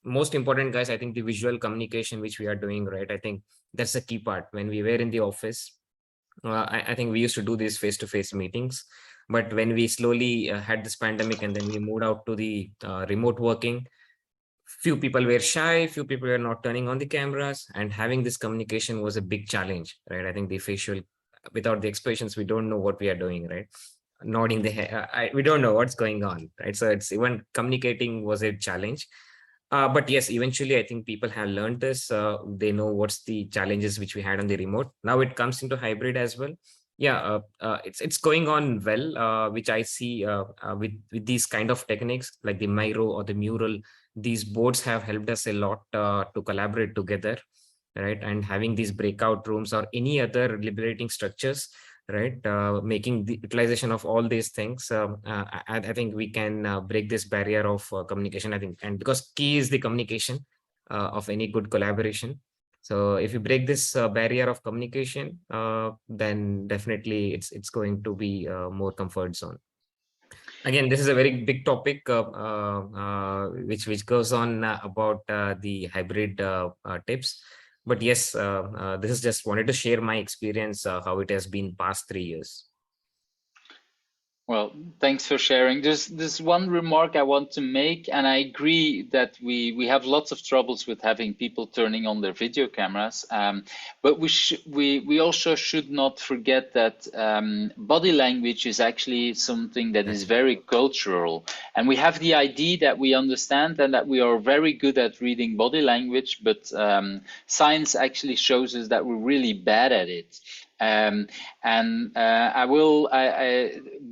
Most important, guys, I think the visual communication which we are doing, right? I think that's a key part. When we were in the office, I think we used to do these face-to-face meetings. But when we slowly had this pandemic and then we moved out to the remote working, few people were shy, few people were not turning on the cameras, and having this communication was a big challenge, right? I think the facial, without the expressions, we don't know what we are doing, right? Nodding the head, we don't know what's going on, right? So it's even communicating was a challenge. But yes, eventually, I think people have learned this. They know what's the challenges which we had on the remote. Now it comes into hybrid as well. Yeah, it's going on well, which I see with these kind of techniques like the Miro or the mural. These boards have helped us a lot to collaborate together, right? And having these breakout rooms or any other liberating structures, right? Making the utilization of all these things. I think we can break this barrier of communication, I think, and because key is the communication of any good collaboration. So if you break this barrier of communication, then definitely it's going to be more comfort zone. Again, this is a very big topic which goes on about the hybrid tips. But yes, this is just wanted to share my experience, how it has been past 3 years. Well, thanks for sharing. There's one remark I want to make, and I agree that we have lots of troubles with having people turning on their video cameras. But we also should not forget that body language is actually something that is very cultural, and we have the idea that we understand and that we are very good at reading body language, but science actually shows us that we're really bad at it.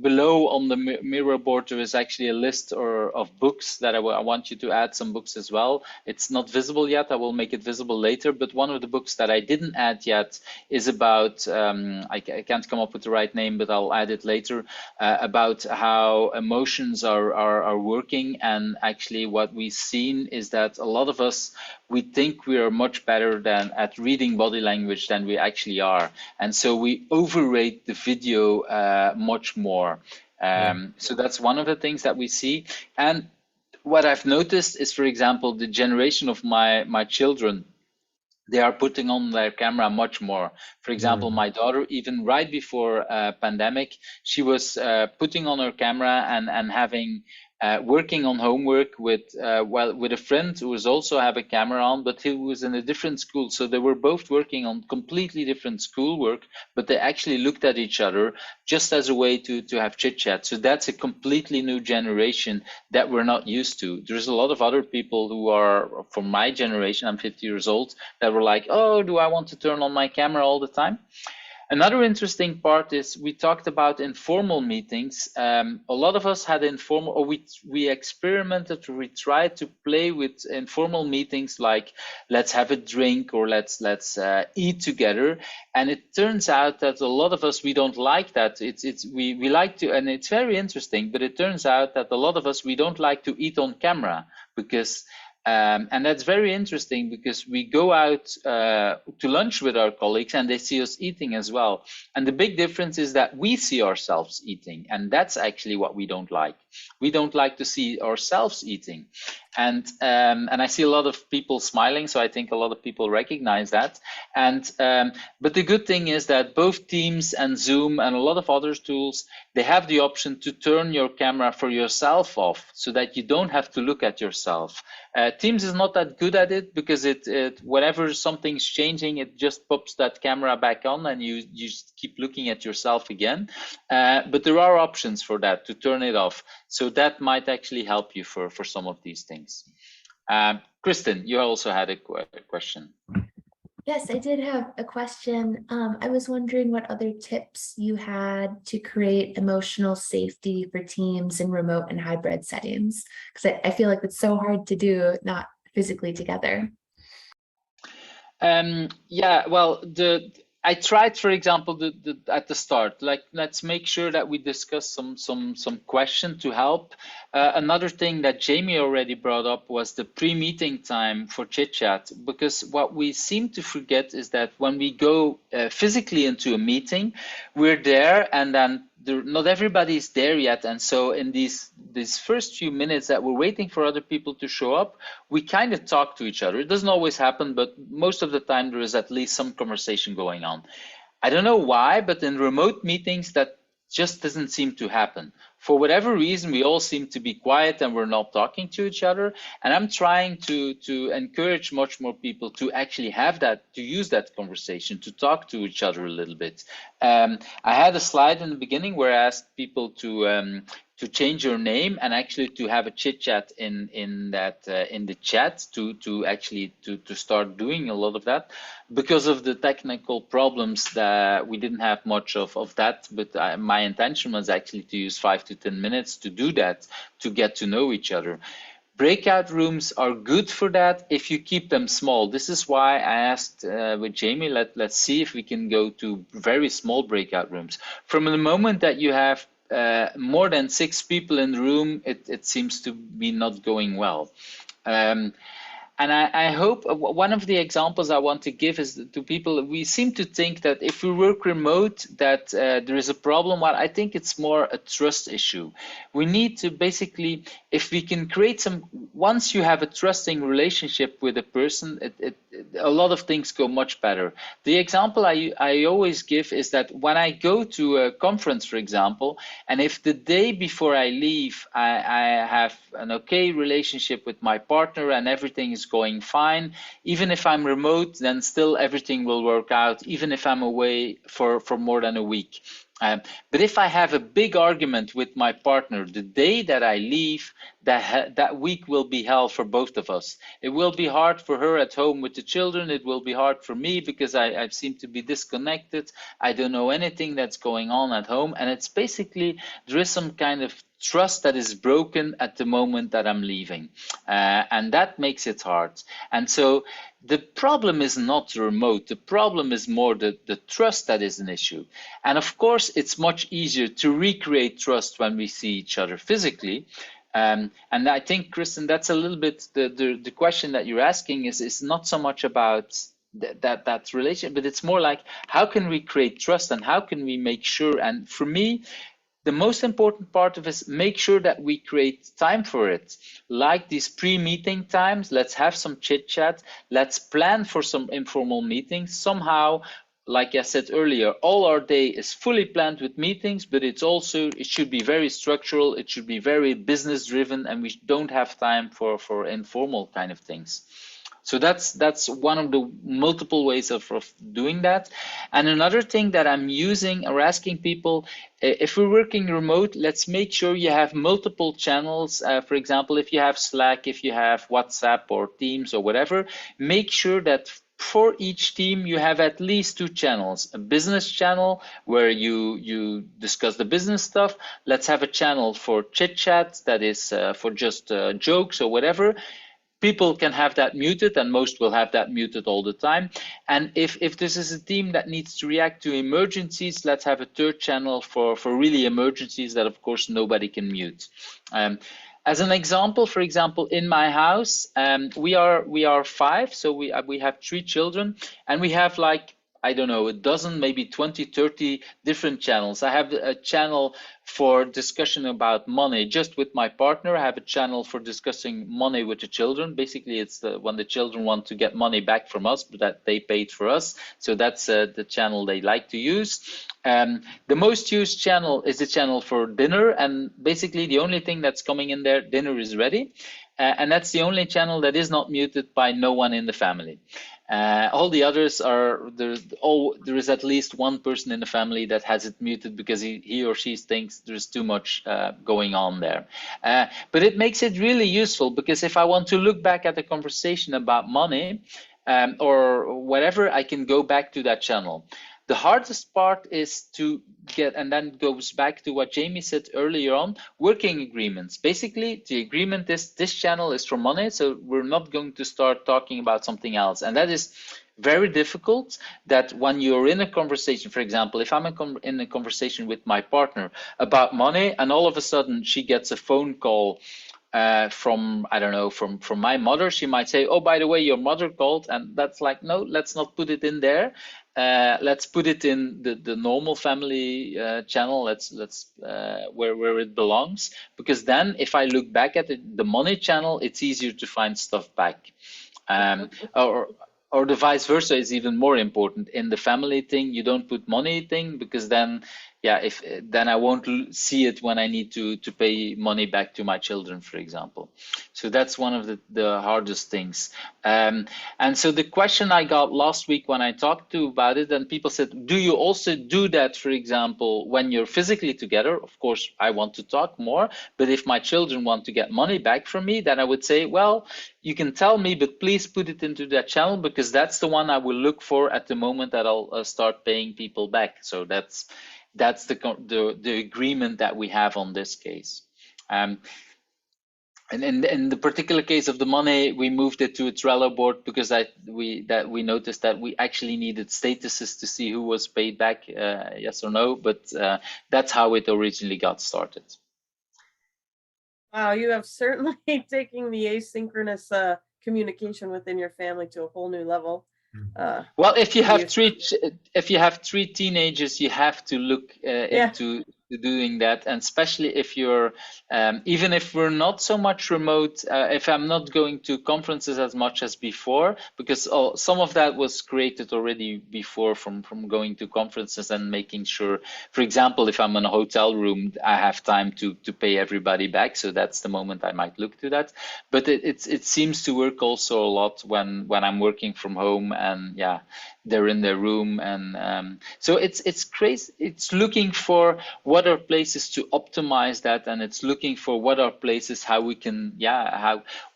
Below on the Miro board there is actually a list of books that I want you to add some books as well. It's not visible yet. I will make it visible later. But one of the books that I didn't add yet is about I can't come up with the right name, but I'll add it later. About how emotions are working, and actually what we've seen is that a lot of us, we think we are much better at reading body language than we actually are, and so we overrate the video much more. So that's one of the things that we see. And what I've noticed is, for example, the generation of my children, they are putting on their camera much more. For example, my daughter, even right before pandemic, she was putting on her camera and having working on homework with a friend who was also have a camera on, but he was in a different school. So they were both working on completely different schoolwork, but they actually looked at each other just as a way to have chit chat. So that's a completely new generation that we're not used to. There's a lot of other people who are from my generation, I'm 50 years old, that were like, oh, do I want to turn on my camera all the time? Another interesting part is we talked about informal meetings. A lot of us had informal, or we experimented, or we tried to play with informal meetings, like let's have a drink or let's eat together. And it turns out that a lot of us, we don't like that. We like to, and it's very interesting. But it turns out that a lot of us, we don't like to eat on camera, because and that's very interesting, because we go out to lunch with our colleagues and they see us eating as well. And the big difference is that we see ourselves eating, and that's actually what we don't like. We don't like to see ourselves eating. And I see a lot of people smiling, so I think a lot of people recognize that. And but the good thing is that both Teams and Zoom and a lot of other tools, they have the option to turn your camera for yourself off, so that you don't have to look at yourself. Teams is not that good at it, because whenever something's changing, it just pops that camera back on and you just keep looking at yourself again. But there are options for that, to turn it off. So that might actually help you for some of these things. Kristen, you also had a question. Yes, I did have a question. I was wondering what other tips you had to create emotional safety for teams in remote and hybrid settings, because I feel like it's so hard to do not physically together. Yeah, well, I tried, for example, at the start, like, let's make sure that we discuss some question to help. Another thing that Jamie already brought up was the pre-meeting time for chit chat, because what we seem to forget is that when we go physically into a meeting, we're there, and then not everybody is there yet. And so in these first few minutes that we're waiting for other people to show up, we kind of talk to each other. It doesn't always happen, but most of the time there is at least some conversation going on. I don't know why, but in remote meetings that just doesn't seem to happen. For whatever reason, we all seem to be quiet and we're not talking to each other. And I'm trying to encourage much more people to actually have that, to use that conversation, to talk to each other a little bit. I had a slide in the beginning where I asked people to change your name and actually to have a chit chat in the chat to actually start doing a lot of that. Because of the technical problems, that we didn't have much of that, but my intention was actually to use 5 to 10 minutes to do that, to get to know each other. Breakout rooms are good for that if you keep them small. This is why I asked with Jamie, let's see if we can go to very small breakout rooms. From the moment that you have more than 6 people in the room, it seems to be not going well. And I hope one of the examples I want to give is to people, we seem to think that if we work remote, that there is a problem. Well, I think it's more a trust issue. We need to basically, if we can create once you have a trusting relationship with a person, a lot of things go much better. The example I always give is that when I go to a conference, for example, and if the day before I leave, I have an okay relationship with my partner and everything is going fine, even if I'm remote, then still everything will work out, even if I'm away for more than a week. But if I have a big argument with my partner, the day that I leave, that week will be hell for both of us. It will be hard for her at home with the children. It will be hard for me because I seem to be disconnected. I don't know anything that's going on at home. And it's basically, there is some kind of trust that is broken at the moment that I'm leaving. And that makes it hard. And so the problem is not remote. The problem is more the trust that is an issue. And of course, it's much easier to recreate trust when we see each other physically. And I think, Kristen, that's a little bit the question that you're asking is not so much about that relation, but it's more like, how can we create trust and how can we make sure? And for me, the most important part of it is make sure that we create time for it, like these pre-meeting times. Let's have some chit chat. Let's plan for some informal meetings. Somehow, like I said earlier, all our day is fully planned with meetings, but it should be very structural. It should be very business driven, and we don't have time for informal kind of things. So that's one of the multiple ways of doing that. And another thing that I'm using or asking people, if we're working remote, let's make sure you have multiple channels. For example, if you have Slack, if you have WhatsApp or Teams or whatever, make sure that for each team, you have at least 2 channels: a business channel where you discuss the business stuff. Let's have a channel for chit chat, that is for just jokes or whatever. People can have that muted, and most will have that muted all the time. And if this is a team that needs to react to emergencies, let's have a 3rd channel for really emergencies that, of course, nobody can mute. As an example, for example, in my house, we are 5, so we have 3 children, and we have, like, I don't know, a dozen, maybe 20, 30 different channels. I have a channel for discussion about money just with my partner. I have a channel for discussing money with the children. Basically, it's when the children want to get money back from us, but that they paid for us. So that's the channel they like to use. The most used channel is the channel for dinner, and basically the only thing that's coming in there, dinner is ready. And that's the only channel that is not muted by no one in the family. All the others are, there is at least one person in the family that has it muted because he or she thinks there's too much going on there. But it makes it really useful, because if I want to look back at a conversation about money or whatever, I can go back to that channel. The hardest part is to get, and then goes back to what Jamie said earlier on, working agreements. Basically, the agreement is this channel is for money, so we're not going to start talking about something else. And that is very difficult, that when you're in a conversation, for example, if I'm in a conversation with my partner about money, and all of a sudden she gets a phone call from, I don't know, from my mother, she might say, oh, by the way, your mother called, and that's like, no, let's not put it in there. Let's put it in the normal family channel. Let's where it belongs, because then if I look back at the money channel, it's easier to find stuff back. Or the vice versa is even more important. In the family thing, you don't put money thing, because then, yeah, then I won't see it when I need to pay money back to my children, for example. So that's one of the hardest things. And so the question I got last week when I talked to about it, and people said, do you also do that, for example, when you're physically together? Of course, I want to talk more, but if my children want to get money back from me, then I would say, well, you can tell me, but please put it into that channel, because that's the one I will look for at the moment that I'll start paying people back. So that's the agreement that we have on this case. And in the particular case of the money, we moved it to a Trello board because we noticed that we actually needed statuses to see who was paid back, yes or no. But that's how it originally got started. Wow, you have certainly taken the asynchronous communication within your family to a whole new level. Well, if you have three teenagers, you have to look into doing that, and especially if you're even if we're not so much remote, if I'm not going to conferences as much as before, because some of that was created already before from going to conferences and making sure, for example, if I'm in a hotel room, I have time to pay everybody back, so that's the moment I might look to that. But it seems to work also a lot when I'm working from home, and yeah, they're in their room, and so it's crazy. It's looking for what are places to optimize that, and it's looking for what are places how we can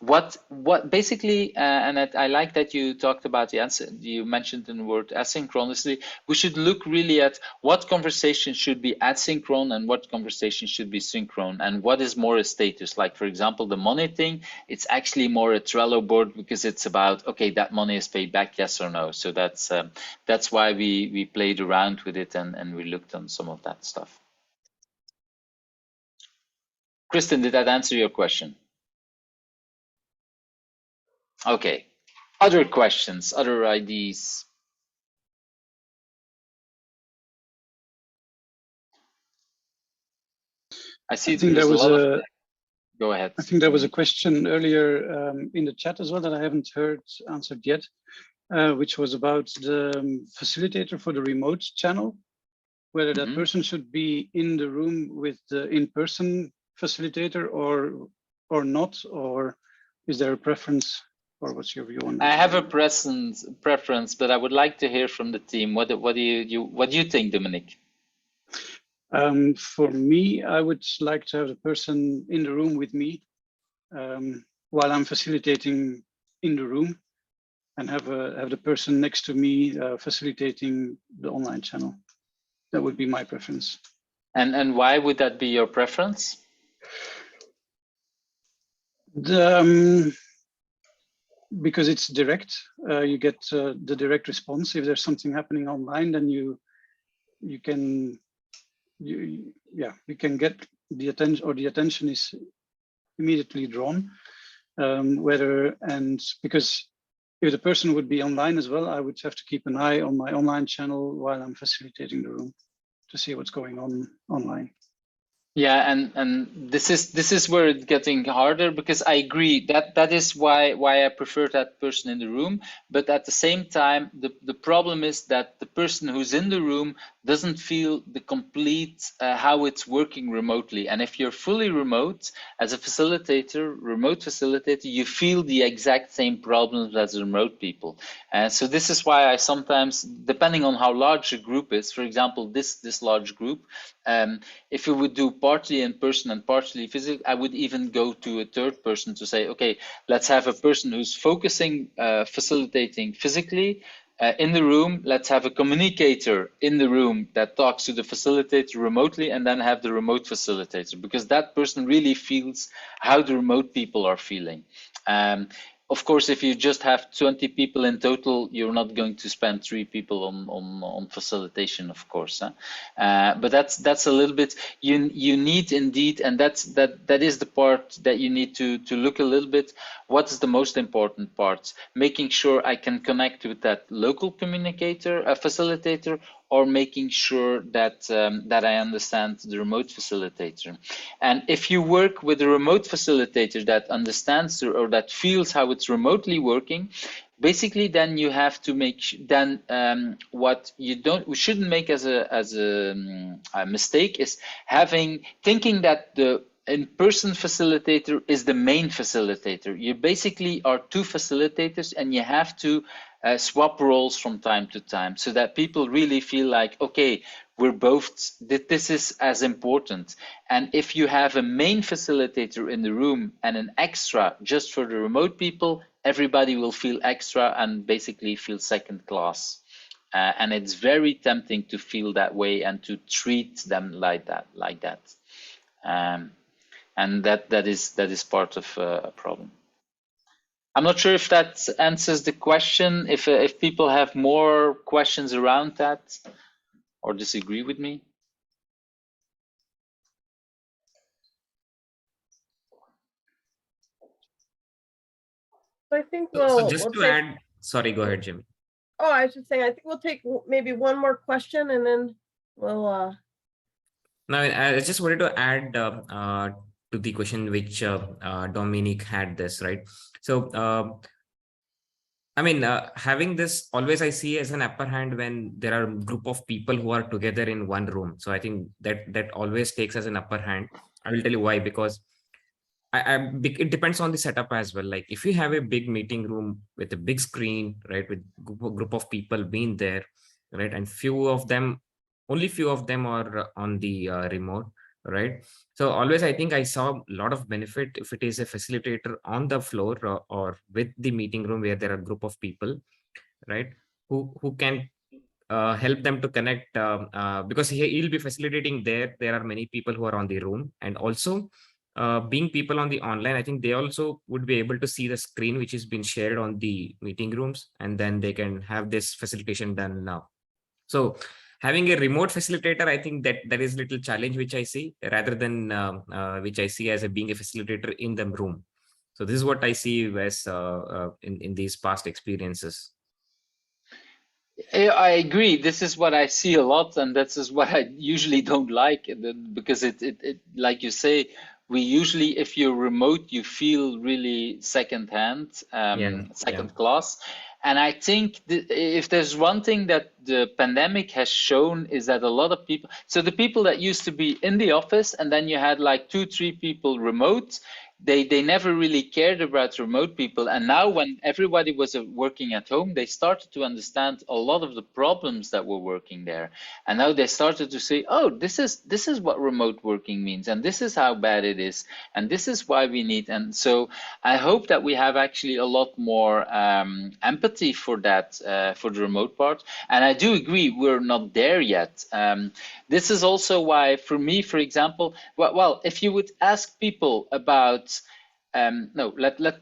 what basically, and I like that you talked about the answer. You mentioned the word asynchronously. We should look really at what conversation should be asynchronous and what conversation should be synchronous, and what is more a status. Like, for example, the money thing, it's actually more a Trello board, because it's about, okay, that money is paid back, yes or no. So that's why we played around with it, and we looked on some of that stuff. Kristen, did that answer your question? Okay. Other questions, other ideas? I see there's a lot of... Go ahead. I think there was a question earlier in the chat as well that I haven't heard answered yet, which was about the facilitator for the remote channel, whether that person should be in the room with the in-person facilitator or not, or is there a preference, or what's your view on that? I have a preference, but I would like to hear from the team. What do you think, Dominic? For me, I would like to have the person in the room with me while I'm facilitating in the room. and have the person next to me facilitating the online channel. That would be my preference. And why would that be your preference? Because it's direct. You get the direct response. If there's something happening online, then you can get the attention, or the attention is immediately drawn. Because if the person would be online as well, I would have to keep an eye on my online channel while I'm facilitating the room to see what's going on online. Yeah, and this is where it's getting harder, because I agree that is why I prefer that person in the room. But at the same time, the problem is that the person who's in the room doesn't feel the complete how it's working remotely. And if you're fully remote as a facilitator, remote facilitator, you feel the exact same problems as remote people. And so this is why I sometimes, depending on how large a group is, for example, this large group, if you would do partly in person and partly physical, I would even go to a third person to say, okay, let's have a person who's focusing, facilitating physically in the room. Let's have a communicator in the room that talks to the facilitator remotely, and then have the remote facilitator, because that person really feels how the remote people are feeling. Of course, if you just have 20 people in total, you're not going to spend 3 people on facilitation, of course. But that's a little bit, you need indeed, and that is the part that you need to look a little bit. What is the most important part? Making sure I can connect with that local communicator, a facilitator, or making sure that that I understand the remote facilitator. And if you work with a remote facilitator that understands or that feels how it's remotely working, basically then you have to make what we shouldn't make as a mistake is thinking that the in-person facilitator is the main facilitator. You basically are 2 facilitators, and you have to swap roles from time to time, so that people really feel like, okay, we're both, this is as important. And if you have a main facilitator in the room and an extra just for the remote people, everybody will feel extra and basically feel second class. And it's very tempting to feel that way and to treat them like that. And that is part of a problem. I'm not sure if that answers the question. If people have more questions around that or disagree with me. I think so just to add, sorry, go ahead, Jimmy. Oh, I was just saying, I think we'll take maybe one more question, and then we'll. No, I just wanted to add to the question which Dominique had this, right? So, I mean, having this always I see as an upper hand when there are a group of people who are together in one room. So I think that always takes as an upper hand. I will tell you why, because it depends on the setup as well. Like if you have a big meeting room with a big screen, right, with a group of people being there, right, and only few of them are on the remote, right? So always I think I saw a lot of benefit if it is a facilitator on the floor or with the meeting room where there are a group of people, right, who can help them to connect because he'll be facilitating there are many people who are on the room, and also being people on the online, I think they also would be able to see the screen which has been shared on the meeting rooms, and then they can have this facilitation done now. So having a remote facilitator, I think that is a little challenge which I see, rather than which I see as being a facilitator in the room. So this is what I see as in these past experiences. I agree. This is what I see a lot, and this is what I usually don't like, because it like you say, we usually, if you're remote, you feel really second-hand, second class. And I think if there's one thing that the pandemic has shown is that a lot of people, so the people that used to be in the office and then you had like 2-3 people remote, they never really cared about remote people. And now when everybody was working at home, they started to understand a lot of the problems that were working there. And now they started to say, oh, this is what remote working means, and this is how bad it is, and this is why we need. And so I hope that we have actually a lot more empathy for that, for the remote part. And I do agree, we're not there yet. This is also why, for me, for example, well, if you would ask people about, no, let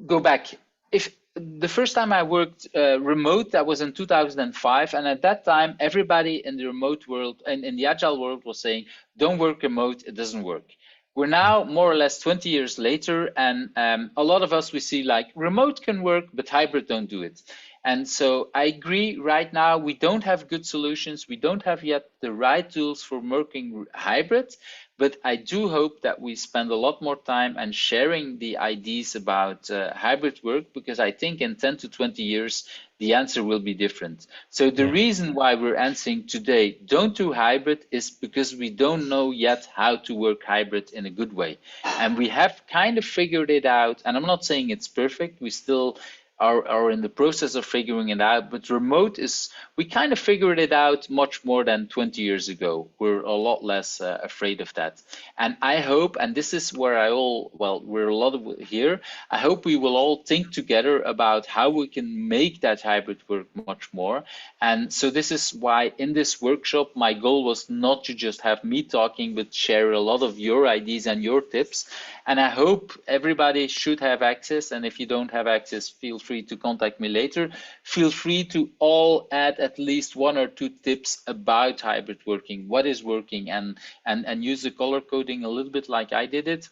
go back. If the first time I worked remote, that was in 2005, and at that time, everybody in the remote world and in the agile world was saying, "Don't work remote; it doesn't work." We're now more or less 20 years later, and a lot of us, we see like remote can work, but hybrid don't do it. And so I agree, right now we don't have good solutions. We don't have yet the right tools for working hybrid, but I do hope that we spend a lot more time and sharing the ideas about hybrid work, because I think in 10 to 20 years, the answer will be different. So the reason why we're answering today, don't do hybrid, is because we don't know yet how to work hybrid in a good way. And we have kind of figured it out, and I'm not saying it's perfect. We still are in the process of figuring it out, but remote is, we kind of figured it out much more than 20 years ago. We're a lot less afraid of that. And I hope, and this is where we're a lot of here, I hope we will all think together about how we can make that hybrid work much more. And so this is why in this workshop, my goal was not to just have me talking, but share a lot of your ideas and your tips. And I hope everybody should have access. And if you don't have access, feel free to contact me later. Feel free to all add at least 1 or 2 tips about hybrid working, what is working, and use the color coding a little bit like I did it,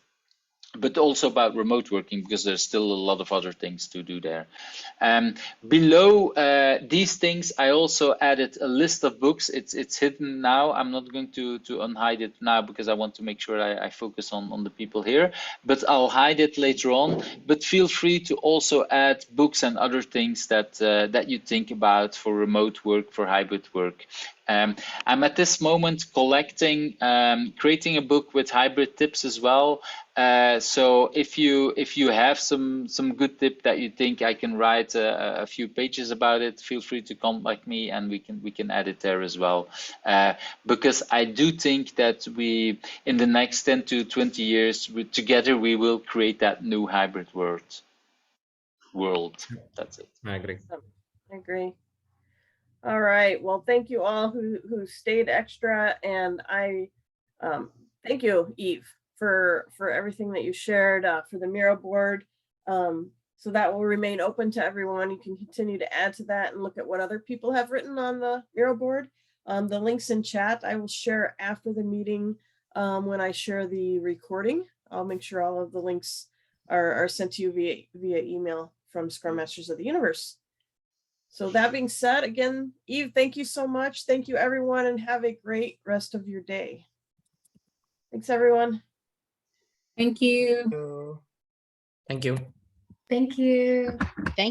but also about remote working, because there's still a lot of other things to do there. Below these things, I also added a list of books. It's hidden now. I'm not going to unhide it now, because I want to make sure I focus on the people here, but I'll hide it later on. But feel free to also add books and other things that you think about for remote work, for hybrid work. I'm at this moment collecting, creating a book with hybrid tips as well. So if you have some good tip that you think I can write a few pages about it, feel free to contact me, and we can add it there as well. Because I do think that we, in the next 10 to 20 years, together we will create that new hybrid world. That's it. I agree. I agree. All right. Well, thank you all who stayed extra, and I thank you, Yves, for everything that you shared, for the Miro board. So that will remain open to everyone. You can continue to add to that and look at what other people have written on the Miro board. The links in chat I will share after the meeting when I share the recording. I'll make sure all of the links are sent to you via email from Scrum Masters of the Universe. So that being said, again, Yves, thank you so much. Thank you, everyone, and have a great rest of your day. Thanks, everyone. Thank you. Thank you. Thank you. Thank